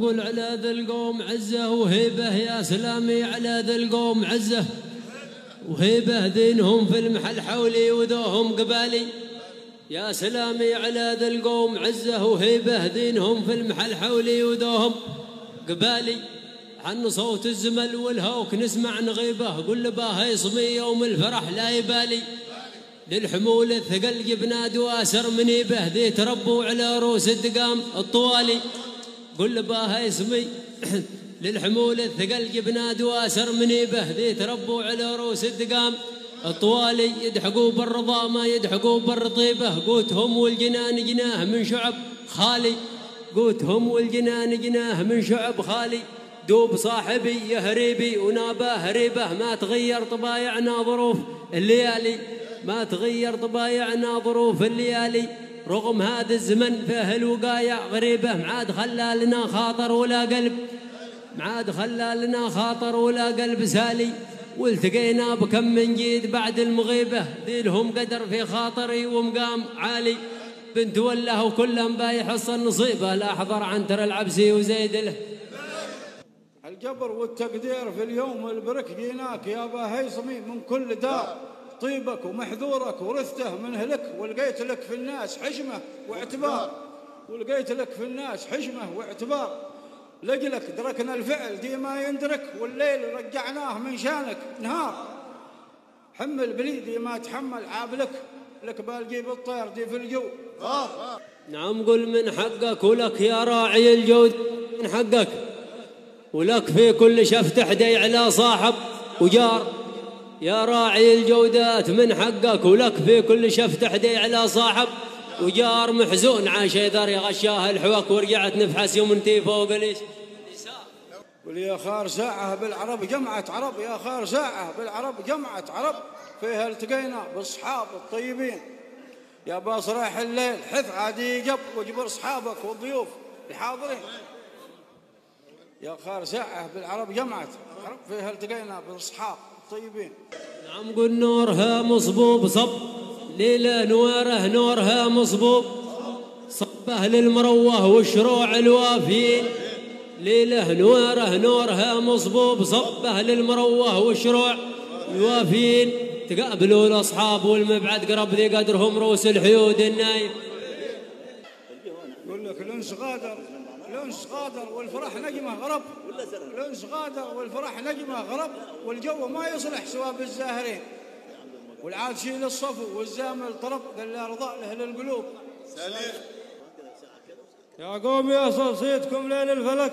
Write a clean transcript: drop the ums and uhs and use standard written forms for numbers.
قول على ذا القوم عزه وهيبه يا سلامي على ذا القوم عزه وهيبه دينهم في المحل حولي وذوهم قبالي يا سلامي على ذا القوم عزه وهيبه دينهم في المحل حولي وذوهم قبالي عن صوت الزمل والهوك نسمع نغيبه قل باه يصمي يوم الفرح لا يبالي للحمول الثقل جبنا دواسر منيبه ذي تربوا على روس الدقام الطوالي قل باه يسمي للحمول الثقل جبنا دواسر منيبه ذي تربوا على روس الدقام الطوالي يدحقوا بالرضا ما يدحقوا بالرطيبه قوتهم والجنان جناه من شعب خالي قوتهم والجنان جناه من شعب خالي دوب صاحبي يا هريبي ونابه هريبه ما تغير طبايعنا ظروف الليالي ما تغير طبايعنا ظروف الليالي رغم هذا الزمن فيه الوقايع غريبه معاد خلى لنا خاطر ولا قلب معاد خلى لنا خاطر ولا قلب سالي والتقينا بكم من جيد بعد المغيبه ذي لهم قدر في خاطري ومقام عالي بنت وله وكلهم بايحص النصيبه لا احضر عنتر العبسي وزيد له الجبر والتقدير في اليوم البرك جيناك يا باهيصمي من كل دار طيبك ومحذورك ورثته من هلك ولقيت لك في الناس حشمه واعتبار ولقيت لك في الناس حشمه واعتبار لجلك دركنا الفعل دي ما يندرك والليل رجعناه من شانك نهار حمل بليدي ما تحمل عابلك لك بالجيب الطير دي في الجو نعم قل من حقك ولك يا راعي الجود من حقك ولك في كل شفت حدي على صاحب وجار يا راعي الجودات من حقك ولك في كل شفت حدي على صاحب وجار محزون عاش يذر يغشاه الحوك ورجعت نفحس يوم انتي فوق ليش قل يا خار ساعة بالعرب جمعة عرب يا خار ساعة بالعرب جمعة عرب فيها التقينا بالصحاب الطيبين يا باصراح الليل حث عادي جب وجبر اصحابك والضيوف الحاضرين يا خار ساعة بالعرب جمعة عرب فيها التقينا بالصحاب الطيبين نعم قل نورها مصبوب صب ليلة نواره نورها مصبوب صبه للمروه والشروع الوافين ليلة نواره نورها مصبوب صبه للمروه والشروع الوافين تقابلوا الأصحاب والمبعد قرب ذي قدرهم روس الحيود النايم يقول لك الأنس غادر الأنس غادر والفرح نجمه غرب الأنس غادر والفرح نجمه غرب والجو ما يصلح سوى بالزاهرين والعاد شيل الصفو والزامل طرب قال لا رضا له للقلوب يا قوم يا صيتكم ليل الفلك